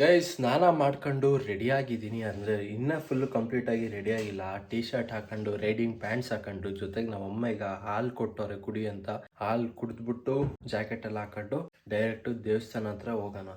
Guys ಸ್ನಾನ ಮಾಡ್ಕೊಂಡು ready ಆಗಿದ್ದೀನಿ ಅಂದರೆ ಇನ್ನೂ ಫುಲ್ಲು ಕಂಪ್ಲೀಟಾಗಿ ರೆಡಿ ಆಗಿಲ್ಲ. ಟೀ ಶರ್ಟ್ ಹಾಕೊಂಡು ರೈಡಿಂಗ್ ಪ್ಯಾಂಟ್ಸ್ ಹಾಕೊಂಡು ಜೊತೆಗೆ ನಮ್ಮಮ್ಮ ಈಗ ಹಾಲು ಕೊಟ್ಟವ್ರೆ ಕುಡಿ ಅಂತ. ಹಾಲು ಕುಡಿದ್ಬಿಟ್ಟು ಜಾಕೆಟ್ ಎಲ್ಲ ಹಾಕೊಂಡು ಡೈರೆಕ್ಟು ದೇವಸ್ಥಾನ ಹತ್ರ ಹೋಗೋಣ.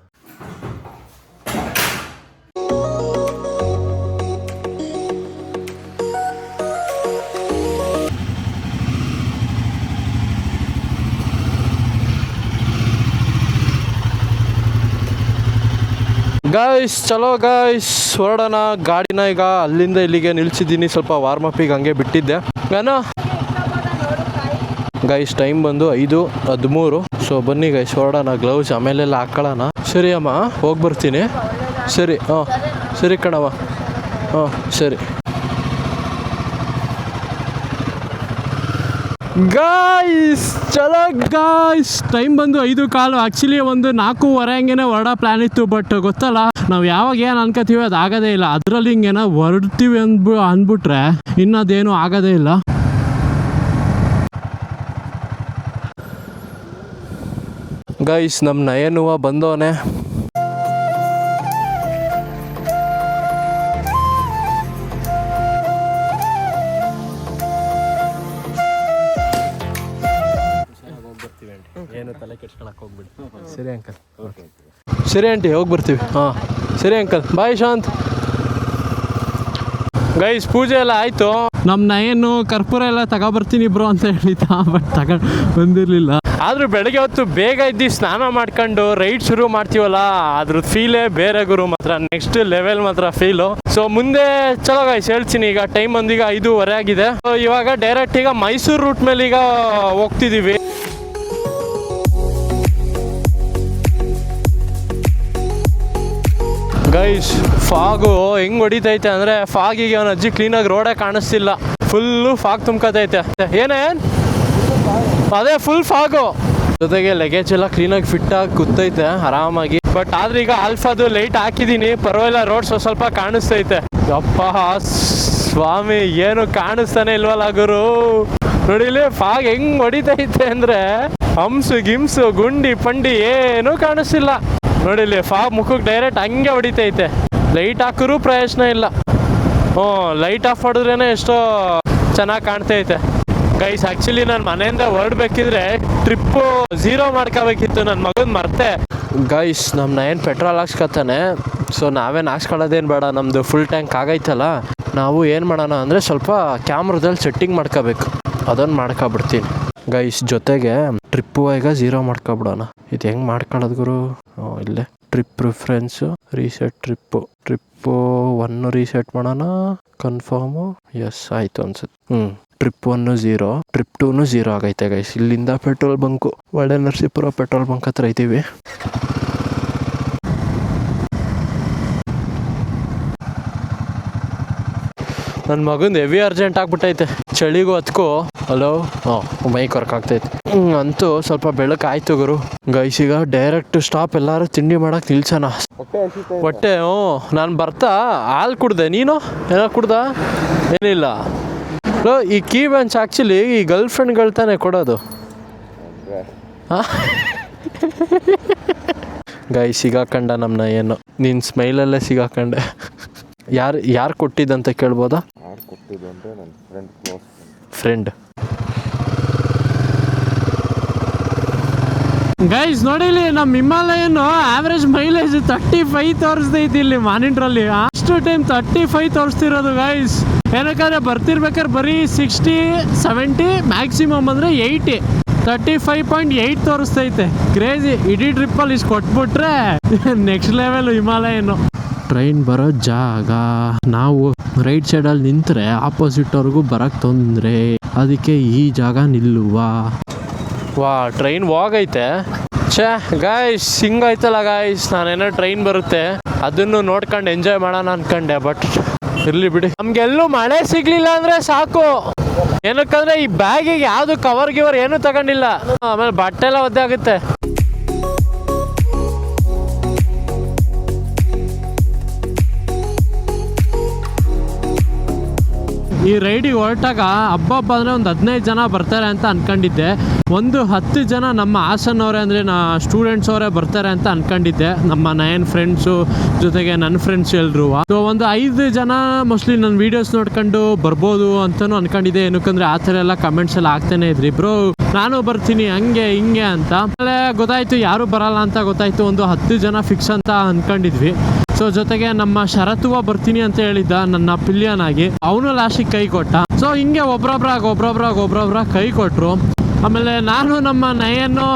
ಗಾಯ್ಸ್ ಚಲೋ ಗಾಯ್ಸ್ ಹೊರಡೋಣ. ಗಾಡಿನ ಈಗ ಅಲ್ಲಿಂದ ಇಲ್ಲಿಗೆ ನಿಲ್ಸಿದ್ದೀನಿ, ಸ್ವಲ್ಪ ವಾರ್ಮಪ್ಪಿಗೆ ಹಂಗೆ ಬಿಟ್ಟಿದ್ದೆ ನಾನು. ಗೈಸ್ ಟೈಮ್ ಬಂದು 5:13. ಸೊ ಬನ್ನಿ ಗೈಸ್ ಹೊರಡೋಣ. ಗ್ಲೌಸ್ ಆಮೇಲೆಲ್ಲ ಹಾಕೊಳ್ಳೋಣ. ಸರಿ ಅಮ್ಮ ಹೋಗಿ ಬರ್ತೀನಿ. ಸರಿ ಸರಿ ಕಣವ. ಸರಿ ಗಾಯ್ಸ್ ಚಲೋ ಗಾಯ್ಸ್. ಟೈಮ್ ಬಂದು 5:15. ಆ್ಯಕ್ಚುಲಿ ಒಂದು 4:15 ಹಂಗೇನೆ ಹೊರಡೋ ಪ್ಲ್ಯಾನ್ ಇತ್ತು. ಬಟ್ ಗೊತ್ತಲ್ಲ ನಾವು ಯಾವಾಗ ಏನು ಅನ್ಕೋತೀವಿ ಅದು ಆಗೋದೇ ಇಲ್ಲ. ಅದರಲ್ಲಿ ಹಿಂಗೇನೋ ಹೊರಡ್ತೀವಿ ಅಂದ್ಬಿಟ್ರೆ ಇನ್ನದೇನು ಆಗೋದೇ ಇಲ್ಲ. ಗೈಸ್ ನಮ್ಮ ನಯನುವ ಬಂದವನೆ. ಏನು ತಲೆ ಕೆಡ್ಸ್ಕೊಳಕ್ಕೆ ಹೋಗ್ಬಿಡಿ. ಸರಿ ಅಂಕಲ್. ಸರಿ ಆಂಟಿ ಹೋಗಿ ಬರ್ತೀವಿ. ಸರಿ ಅಂಕಲ್ ಬಾಯ್. ಶಾಂತ್ ಗೈಸ್ ಪೂಜೆ ಎಲ್ಲ ಆಯಿತು. ನಮ್ಮ ನಯನು ಕರ್ಪೂರ ಎಲ್ಲ ತಗೊಬರ್ತೀನಿ ಬ್ರೋ ಅಂತ ಹೇಳಿದ್ದ, ಬಟ್ ಬಂದಿರಲಿಲ್ಲ. ಆದರೂ ಬೆಳಗ್ಗೆ ಹೊತ್ತು ಬೇಗ ಇದ್ದು ಸ್ನಾನ ಮಾಡ್ಕೊಂಡು ರೈಡ್ ಶುರು ಮಾಡ್ತೀವಲ್ಲ, ಅದ್ರದ್ದು ಫೀಲೇ ಬೇರೆ ಗುರು. ಮಾತ್ರ ನೆಕ್ಸ್ಟ್ ಲೆವೆಲ್ ಮಾತ್ರ ಫೀಲು. ಸೊ ಮುಂದೆ ಚಲೋ ಗೈಸ್ ಹೇಳ್ತೀನಿ. ಈಗ ಟೈಮ್ ಒಂದೀಗ 5:15 ಆಗಿದೆ. ಸೊ ಇವಾಗ ಡೈರೆಕ್ಟ್ ಈಗ ಮೈಸೂರು ರೂಟ್ ಮೇಲೆ ಈಗ ಹೋಗ್ತಿದ್ದೀವಿ. ಗೈಸ್ ಫಾಗು ಹೆಂಗೆ ಹೊಡಿತೈತೆ ಅಂದರೆ, ಫಾಗಿಗೆ ಅವನ ಅಜ್ಜಿ ಕ್ಲೀನಾಗಿ ರೋಡೇ ಕಾಣಿಸ್ತಿಲ್ಲ. ಫುಲ್ಲು ಫಾಗ್ ತುಂಬ್ಕೊತೈತೆ. ಏನೇನು ಅದೇ ಫುಲ್ ಫಾಗು. ಜೊತೆಗೆ ಲಗೇಜ್ ಎಲ್ಲ ಕ್ಲೀನಾಗಿ ಫಿಟ್ಟಾಗಿ ಕೂತೈತೆ ಆರಾಮಾಗಿ. ಬಟ್ ಆದ್ರೆ ಈಗ ಆಲ್ಫಾದು ಲೈಟ್ ಹಾಕಿದ್ದೀನಿ, ಪರವಾಗಿಲ್ಲ. ರೋಡ್ ಸ್ವಲ್ಪ ಕಾಣಿಸ್ತೈತೆ. ಯಪ್ಪ ಸ್ವಾಮಿ ಏನು ಕಾಣಿಸ್ತಾನೆ ಇಲ್ವಲ್ಲ ಗುರು. ನೋಡಿಲಿ ಫಾಗ್ ಹೆಂಗ್ ಹೊಡಿತೈತೆ ಅಂದ್ರೆ, ಹಂಸು ಗಿಮ್ಸು ಗುಂಡಿ ಪಂಡಿ ಏನೂ ಕಾಣಿಸ್ತಿಲ್ಲ. ನೋಡಿಲಿ ಫಾಗ್ ಮುಖಕ್ಕೆ ಡೈರೆಕ್ಟ್ ಹಂಗೆ ಹೊಡಿತೈತೆ. ಲೈಟ್ ಹಾಕಿರೂ ಪ್ರಯೋಜನ ಇಲ್ಲ. ಲೈಟ್ ಆಫ್ ಮಾಡಿದ್ರೇನೆ ಎಷ್ಟೋ ಚೆನ್ನಾಗಿ ಕಾಣ್ತೈತೆ. ಗೈಸ್ ಆ್ಯಕ್ಚುಲಿ ನಾನು ಮನೆಯಿಂದ ಹೊರಡ್ಬೇಕಿದ್ರೆ ಟ್ರಿಪ್ಪು 0 ಮಾಡ್ಕೋಬೇಕಿತ್ತು. ನನ್ನ ಮಗನ ಮರ್ತೆ. ಗೈಸ್ ನಮ್ಮ ನಯನ್ ಪೆಟ್ರೋಲ್ ಹಾಕ್ಸ್ಕೊತಾನೆ. ಸೊ ನಾವೇನು ಹಾಕ್ಸ್ಕೊಳ್ಳೋದೇನು ಬೇಡ, ನಮ್ಮದು ಫುಲ್ ಟ್ಯಾಂಕ್ ಆಗೈತಲ್ಲ. ನಾವು ಏನು ಮಾಡೋಣ ಅಂದರೆ ಸ್ವಲ್ಪ ಕ್ಯಾಮ್ರದಲ್ಲಿ ಸೆಟ್ಟಿಂಗ್ ಮಾಡ್ಕೋಬೇಕು. ಅದನ್ನು ಮಾಡ್ಕೊಬಿಡ್ತೀನಿ ಗೈಸ್. ಜೊತೆಗೆ ಟ್ರಿಪ್ಪು ಈಗ 0 ಮಾಡ್ಕೊಬಿಡೋಣ. ಇದು ಹೆಂಗೆ ಮಾಡ್ಕೊಳ್ಳೋದು ಗುರು? ಇಲ್ಲೇ trip preference reset trip 1 reset ಮಾಡೋಣ. ಕನ್ಫರ್ಮು ಎಸ್ ಆಯಿತು ಅನ್ಸುತ್ತೆ. ಟ್ರಿಪ್ 1 0, ಟ್ರಿಪ್ 2 0 ಆಗೈತೆ ಗೈಸ್. ಇಲ್ಲಿಂದ ಪೆಟ್ರೋಲ್ ಬಂಕು ಒಳ್ಳೆ ನರಸೀಪುರ ಪೆಟ್ರೋಲ್ ಬಂಕ್ ಹತ್ರ ಇದ್ದೀವಿ. ನನ್ನ ಮಗಂದು ಹೆವಿ ಅರ್ಜೆಂಟ್ ಆಗ್ಬಿಟ್ಟೈತೆ. ಚಳಿಗೂ ಅದಕ್ಕೂ ಹಲೋ ಮೈಕ್ ವರ್ಕ್ ಆಗ್ತೈತೆ. ಅಂತೂ ಸ್ವಲ್ಪ ಬೆಳಕಾಯ್ತು ಗುರು. ಗೈಸ್ ಈಗ ಡೈರೆಕ್ಟ್ ಸ್ಟಾಪ್. ಎಲ್ಲರೂ ತಿಂಡಿ ಮಾಡಕ್ಕೆ ನಿಲ್ಸೋಣ. ಹೊಟ್ಟೆ ನಾನು ಬರ್ತಾ ಹಾಲು ಕುಡ್ದೆ. ನೀನು ಏನೋ ಕುಡ್ದ? ಏನಿಲ್ಲ. ಈ ಕೀ ಬೆಂಚ್ ಆ್ಯಕ್ಚುಲಿ ಈ ಗರ್ಲ್ ಫ್ರೆಂಡ್ಗಳು ತಾನೇ ಕೊಡೋದು. ಗೈಸ್ ಸಿಗಾಕಂಡ ನಮ್ಮನ್ನ ಏನು ನಿನ್ನ ಸ್ಮೈಲಲ್ಲೇ ಸಿಗಾಕಂಡೆ. ಯಾರು ಕೊಟ್ಟಿದ್ದಂತ ಕೇಳ್ಬೋದಾ? ಫ್ರೆಂಡ್. ಗೈಸ್ ನೋಡಿಲಿ ನಮ್ಮ ಹಿಮಾಲಯನ್ ಆವ್ರೇಜ್ ಮೈಲೇಜ್ 35 ತೋರಿಸ್ತೈತಿ ಇಲ್ಲಿ ಮಾನಿಟ್ರಲ್ಲಿ. ಅಷ್ಟು ಟೈಮ್ 35 ತೋರಿಸ್ತಿರೋದು ಗೈಸ್. ಏನಕ್ಕಾದ್ರೆ ಬರ್ತಿರ್ಬೇಕಾದ್ರೆ ಬರೀ 60 70 ಮ್ಯಾಕ್ಸಿಮಮ್ ಅಂದರೆ 80. 35.8 ತೋರಿಸ್ತೈತೆ. ಕ್ರೇಜಿ. ಇಡೀ ಟ್ರಿಪ್ಪಲ್ಲಿ ಇಷ್ಟು ಕೊಟ್ಬಿಟ್ರೆ ನೆಕ್ಸ್ಟ್ ಲೆವೆಲ್ ಹಿಮಾಲಯನು. ಟ್ರೈನ್ ಬರೋ ಜಾಗ ನಾವು ರೈಟ್ ಸೈಡಲ್ಲಿ ನಿಂತರೆ ಆಪೋಸಿಟ್ ಅವ್ರಿಗೂ ಬರಕ್ಕೆ ತೊಂದರೆ. ಅದಕ್ಕೆ ಈ ಜಾಗ ನಿಲ್ಲುವ. ವಾ ಟ್ರೈನ್ ಹೋಗೈತೆ. ಗಾಯ್ಸ್ ಹಿಂಗಾಯ್ತಲ್ಲ ಗಾಯ್ಸ್. ನಾನೇನೋ ಟ್ರೈನ್ ಬರುತ್ತೆ ಅದನ್ನು ನೋಡ್ಕೊಂಡು ಎಂಜಾಯ್ ಮಾಡೋಣ ಅನ್ಕೊಂಡೆ. ಬಟ್ ಇರ್ಲಿ ಬಿಡಿ. ನಮ್ಗೆಲ್ಲೂ ಮಳೆ ಸಿಗ್ಲಿಲ್ಲ ಅಂದ್ರೆ ಸಾಕು. ಏನಕ್ಕಂದ್ರೆ ಈ ಬ್ಯಾಗಿಗೆ ಯಾವುದು ಕವರ್ ಗಿವರ್ ಏನು ತಗೊಂಡಿಲ್ಲ. ಆಮೇಲೆ ಬಟ್ಟೆ ಎಲ್ಲ ಒದ್ದೆ ಆಗುತ್ತೆ. ಈ ರೈಡಿಗೆ ಹೊರಟಾಗ ಹಬ್ಬ ಅಂದರೆ ಒಂದು 15 ಜನ ಬರ್ತಾರೆ ಅಂತ ಅನ್ಕೊಂಡಿದ್ದೆ. ಒಂದು 10 ಜನ ನಮ್ಮ ಹಾಸನವರೇ ಅಂದರೆ ಸ್ಟೂಡೆಂಟ್ಸ್ ಅವರೇ ಬರ್ತಾರೆ ಅಂತ ಅನ್ಕೊಂಡಿದ್ದೆ. ನಮ್ಮ 9 ಫ್ರೆಂಡ್ಸು ಜೊತೆಗೆ ನನ್ನ ಫ್ರೆಂಡ್ಸ್ ಎಲ್ರು. ಸೊ ಒಂದು 5 ಜನ ಮೋಸ್ಟ್ಲಿ ನನ್ನ ವೀಡಿಯೋಸ್ ನೋಡ್ಕೊಂಡು ಬರ್ಬೋದು ಅಂತಲೂ ಅನ್ಕೊಂಡಿದ್ದೆ. ಏನಕ್ಕಂದ್ರೆ ಆ ಥರ ಎಲ್ಲ ಕಮೆಂಟ್ಸ್ ಎಲ್ಲ ಆಗ್ತಾನೆ ಇದ್ರಿ, ಬ್ರೋ ನಾನು ಬರ್ತೀನಿ ಹಂಗೆ ಹಿಂಗೆ ಅಂತ. ಆಮೇಲೆ ಗೊತ್ತಾಯ್ತು ಯಾರು ಬರಲ್ಲ ಅಂತ ಗೊತ್ತಾಯ್ತು. ಒಂದು 10 ಜನ ಫಿಕ್ಸ್ ಅಂತ ಅನ್ಕೊಂಡಿದ್ವಿ. ಸೊ ಜೊತೆಗೆ ನಮ್ಮ ಶರತ್ವ ಬರ್ತೀನಿ ಅಂತ ಹೇಳಿದ್ದ ನನ್ನ ಪಿಲಿಯನ್ ಆಗಿ, ಅವನು ಲಾಸ್ಟಿಗೆ ಕೈ ಕೊಟ್ಟ. ಸೊ ಹಿಂಗೆ ಒಬ್ರೊಬ್ರಾಗ ಕೈ ಕೊಟ್ರು. ಆಮೇಲೆ ನಾನು ನಮ್ಮ ನಯನ್ನು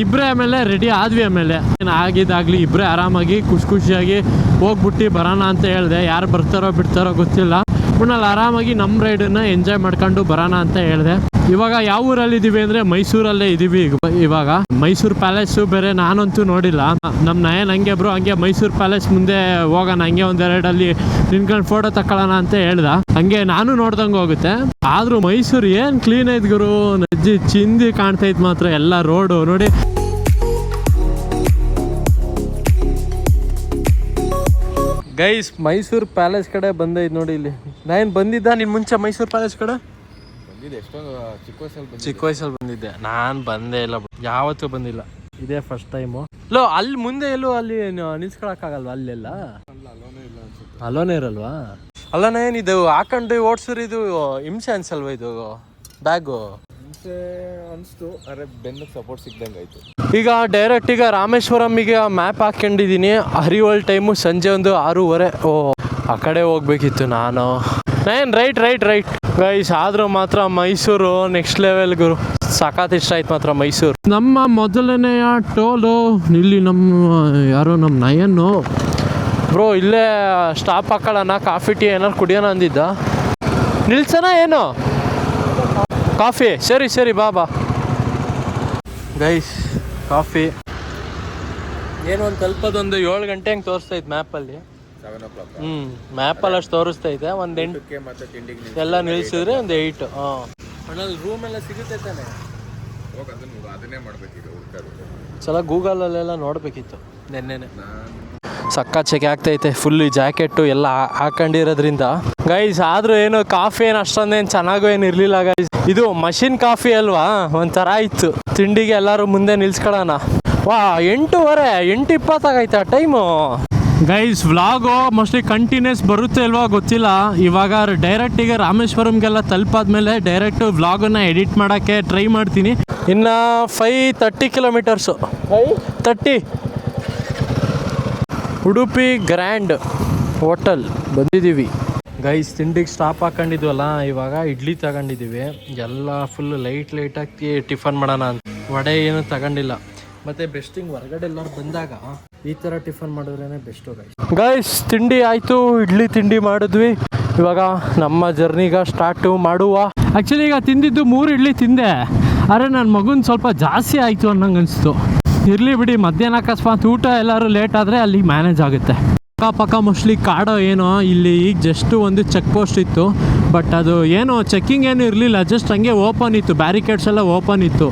ಇಬ್ಬರೇ ಆಮೇಲೆ ರೆಡಿ ಆದ್ವಿ. ಆಮೇಲೆ ಆಗಿದ್ದಾಗಲಿ ಇಬ್ಬರೇ ಆರಾಮಾಗಿ ಖುಷಿಯಾಗಿ ಹೋಗ್ಬಿಟ್ಟು ಬರೋಣ ಅಂತ ಹೇಳಿದೆ. ಯಾರು ಬರ್ತಾರೋ ಬಿಡ್ತಾರೋ ಗೊತ್ತಿಲ್ಲ. ಪುನಲ್ಲಿ ಆರಾಮಾಗಿ ನಮ್ಮ ರೈಡನ್ನ ಎಂಜಾಯ್ ಮಾಡ್ಕೊಂಡು ಬರೋಣ ಅಂತ ಹೇಳಿದೆ. ಇವಾಗ ಯಾವ ಊರಲ್ಲಿ ಇದ್ದೀವಿ ಅಂದರೆ ಮೈಸೂರಲ್ಲೇ ಇದ್ದೀವಿ. ಇವಾಗ ಮೈಸೂರು ಪ್ಯಾಲೇಸು ಬೇರೆ ನಾನಂತೂ ನೋಡಿಲ್ಲ. ನಮ್ಮ ನಯನ್ ಹಂಗೆ ಬ್ರೋ ಹಂಗೆ ಮೈಸೂರು ಪ್ಯಾಲೇಸ್ ಮುಂದೆ ಹೋಗೋಣ, ಹಂಗೆ ಒಂದೆರಡಲ್ಲಿ ನಿನ್ಕೊಂಡು ಫೋಟೋ ತಗೊಳ್ಳೋಣ ಅಂತ ಹೇಳ್ದ. ಹಂಗೆ ನಾನು ನೋಡ್ದಂಗೆ ಹೋಗುತ್ತೆ. ಆದರೂ ಮೈಸೂರು ಏನು ಕ್ಲೀನ್ ಐತೆ ಗುರು, ನಜ್ಜಿ ಚಿಂದಿ ಕಾಣ್ತೈತೆ ಮಾತ್ರ ಎಲ್ಲ ರೋಡು ನೋಡಿ. ಗೈಸ್ ಮೈಸೂರು ಪ್ಯಾಲೇಸ್ ಕಡೆ ಬಂದೈತೆ ನೋಡಿ. ಇಲ್ಲಿ ನಾನು ಬಂದಿದ್ದ ನಿನ್ನ ಮುಂಚೆ ಮೈಸೂರು ಪ್ಯಾಲೇಸ್ ಕಡೆ ಚಿಕ್ಕ ವಯಸ್ಸಲ್ಲಿ ಬಂದಿದ್ದೆ. ನಾನು ಬಂದೇ ಇಲ್ಲ, ಯಾವತ್ತೂ ಬಂದಿಲ್ಲ, ಇದೇ ಫಸ್ಟ್ ಟೈಮು. ಲೋ ಅಲ್ಲಿ ಮುಂದೆ ಎಲ್ಲೂ ಅಲ್ಲಿ ನಿಲ್ಸ್ಕೊಳಕ್ಕಾಗಲ್ವಾ? ಅಲ್ಲೆಲ್ಲ ಅಲೋನೇ ಇರಲ್ವಾ? ಅಲ್ಲನೇ ಏನಿದು ಹಾಕೊಂಡು ಓಡ್ಸಿರಿ, ಇದು ಹಿಂಸೆ ಅನ್ಸಲ್ವಾ ಇದು ಬ್ಯಾಗು? ಅನಿಸ್ತು, ಅರೆ ಬೆನ್ನಿಗೆ ಸಪೋರ್ಟ್ ಸಿಗ್ದಂಗೆ ಆಯ್ತು. ಈಗ ಡೈರೆಕ್ಟ್ ಈಗ ರಾಮೇಶ್ವರಮ್ಮಿಗೆ ಮ್ಯಾಪ್ ಹಾಕೊಂಡಿದ್ದೀನಿ. ಹರಿವಲ್ ಟೈಮು ಸಂಜೆ ಒಂದು 6:30. ಓ ಆ ಕಡೆ ಹೋಗ್ಬೇಕಿತ್ತು ನಾನು. Right guys. ಆದರೂ ಮಾತ್ರ ಮೈಸೂರು ನೆಕ್ಸ್ಟ್ ಲೆವೆಲ್ ಗುರು, ಸಖತ್ ಇಷ್ಟ ಆಯ್ತು ಮಾತ್ರ ಮೈಸೂರು. ನಮ್ಮ ಮೊದಲನೆಯ ಟೋಲು ಇಲ್ಲಿ ಯಾರೋ ನಮ್ಮ ನಯನ್ನು ಬ್ರೋ ಇಲ್ಲೇ ಸ್ಟಾಪ್ ಹಾಕೊಳ್ಳೋಣ, ಕಾಫಿ ಟೀ ಏನಾರು ಕುಡಿಯೋಣ ಅಂದಿದ್ದ. ನಿಲ್ಸೋಣ ಏನು ಕಾಫಿ? ಸರಿ ಬಾ ಗೈಸ್. ಕಾಫಿ ಏನು ಒಂದು ತಲುಪೋದೊಂದು 7 ಗಂಟೆ ಹಂಗೆ ತೋರಿಸ್ತೈತೆ ಮ್ಯಾಪಲ್ಲಿ. ಮ್ಯಾಪಲ್ಲಿ ಅಷ್ಟು ತೋರಿಸ್ತೈತೆ. ಒಂದು 8 ಎಲ್ಲ ನಿಲ್ಸಿದ್ರೆ ಒಂದು 8. ಮಣ್ಣಲ್ಲಿ ರೂಮ್ ಎಲ್ಲ ಸಿಗುತ್ತೆ ತಾನೆ? ಅದನ್ನೇ ಮಾಡ್ಬೇಕೀಗ, ಸಲ ಗೂಗಲಲ್ಲೆಲ್ಲ ನೋಡಬೇಕಿತ್ತು. ನೆನ್ನೆನೆ ಸಕ್ಕ ಚೆಕ್ ಆಗ್ತೈತೆ. ಫುಲ್ ಜಾಕೆಟ್ಟು ಎಲ್ಲ ಹಾಕೊಂಡಿರೋದ್ರಿಂದ ಗೈಸ್. ಆದರೂ ಏನು ಕಾಫಿ ಏನು ಅಷ್ಟೊಂದೇನು ಚೆನ್ನಾಗೂ ಏನು ಇರಲಿಲ್ಲ ಗೈಸ್. ಇದು ಮಷಿನ್ ಕಾಫಿ ಅಲ್ವಾ, ಒಂಥರ ಇತ್ತು. ತಿಂಡಿಗೆ ಎಲ್ಲರೂ ಮುಂದೆ ನಿಲ್ಸ್ಕೊಳ್ಳೋಣ. ವಾ 8:15 8:20 ಆಗೈತೆ time guys. Vlog mostly continues ಬರುತ್ತೆ ಅಲ್ವಾ ಗೊತ್ತಿಲ್ಲ. ಇವಾಗ ಡೈರೆಕ್ಟಿಗೆ ರಾಮೇಶ್ವರಂಗೆಲ್ಲ ತಲುಪಾದ್ಮೇಲೆ ಡೈರೆಕ್ಟ್ ವ್ಲಾಗನ್ನು ಎಡಿಟ್ ಮಾಡೋಕ್ಕೆ ಟ್ರೈ ಮಾಡ್ತೀನಿ. ಇನ್ನು 530 ಕಿಲೋಮೀಟರ್ಸು. 30 ಉಡುಪಿ ಗ್ರ್ಯಾಂಡ್ ಹೋಟೆಲ್ ಬಂದಿದ್ದೀವಿ ಗೈಸ್. ತಿಂಡಿಗೆ ಸ್ಟಾಪ್ ಹಾಕೊಂಡಿದ್ವಲ್ಲ, ಇವಾಗ ಇಡ್ಲಿ ತಗೊಂಡಿದ್ದೀವಿ. ಎಲ್ಲ ಫುಲ್ ಲೈಟಾಗಿ ಟಿಫನ್ ಮಾಡೋಣ ಅಂತ. ವಡೆ ಏನು ತಗೊಂಡಿಲ್ಲ. ಮತ್ತು ಬೆಸ್ಟಿಂಗ್ ಹೊರಗಡೆ ಎಲ್ಲರೂ ಬಂದಾಗ ಈ ಥರ ಟಿಫನ್ ಮಾಡಿದ್ರೇ ಬೆಸ್ಟು ಗೈಸ್. ತಿಂಡಿ ಆಯಿತು, ಇಡ್ಲಿ ತಿಂಡಿ ಮಾಡಿದ್ವಿ. ಇವಾಗ ನಮ್ಮ ಜರ್ನಿಗ ಸ್ಟಾರ್ಟು ಮಾಡುವ. ಆ್ಯಕ್ಚುಲಿ ಈಗ ತಿಂದಿದ್ದು 3 ಇಡ್ಲಿ ತಿಂದೆ. ಆದರೆ ನನ್ನ ಮಗನ ಸ್ವಲ್ಪ ಜಾಸ್ತಿ ಆಯಿತು ಅನ್ನಂಗೆ ಅನಿಸ್ತು. ಇರಲಿ ಬಿಡಿ, ಮಧ್ಯಾಹ್ನ ಅಕಸ್ಮಾತ್ ಊಟ ಎಲ್ಲರೂ ಲೇಟ್ ಆದರೆ ಅಲ್ಲಿ ಮ್ಯಾನೇಜ್ ಆಗುತ್ತೆ. ಪಕ್ಕ ಮೋಸ್ಟ್ಲಿ ಕಾಡೋ ಏನೋ. ಇಲ್ಲಿ ಈಗ ಜಸ್ಟ್ ಒಂದು ಚೆಕ್ ಪೋಸ್ಟ್ ಇತ್ತು, ಬಟ್ ಅದು ಏನೋ ಚೆಕ್ಕಿಂಗ್ ಏನು ಇರಲಿಲ್ಲ, ಜಸ್ಟ್ ಹಂಗೆ ಓಪನ್ ಇತ್ತು. ಬ್ಯಾರಿಕೇಡ್ಸ್ ಎಲ್ಲ ಓಪನ್ ಇತ್ತು.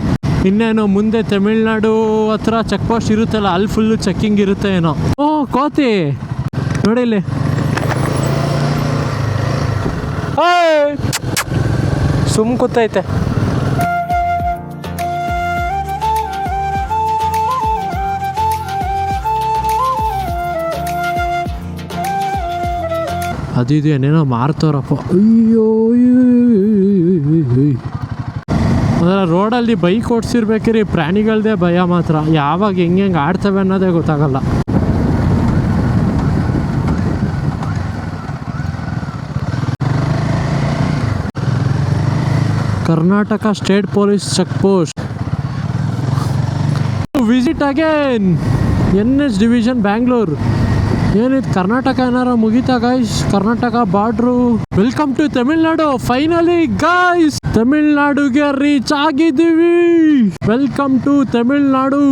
ಇನ್ನೇನು ಮುಂದೆ ತಮಿಳ್ನಾಡು ಹತ್ರ ಚೆಕ್ ಪೋಸ್ಟ್ ಇರುತ್ತಲ್ಲ, ಅಲ್ಲಿ ಫುಲ್ಲು ಚೆಕ್ಕಿಂಗ್ ಇರುತ್ತೆ ಏನೋ. ಓ ಕೋತಿ ನೋಡಿಲ್ಲಿ, ಸುಮ್ ಕೂತೈತೆ. ಅದಿದು ಏನೇನೋ ಮಾರ್ತಾರಪ್ಪ. ಅಯ್ಯೋ ಅದರ ರೋಡಲ್ಲಿ ಬೈಕ್ ಓಡಿಸಿರ್ಬೇಕ್ರಿ. ಪ್ರಾಣಿಗಳದೇ ಭಯ ಮಾತ್ರ, ಯಾವಾಗ ಹೆಂಗೆ ಆಡ್ತವೆ ಅನ್ನೋದೇ ಗೊತ್ತಾಗಲ್ಲ. Karnataka state police check post. Visit again NH division Bangalore. ಏನಿದು ಕರ್ನಾಟಕ ಏನಾರ ಮುಗೀತಾ guys? Karnataka border. Welcome to Tamil Nadu. Finally guys ತಮಿಳ್ನಾಡುಗೆ ರೀಚ್ ಆಗಿದ್ದೀವಿ. Welcome to Tamil Nadu.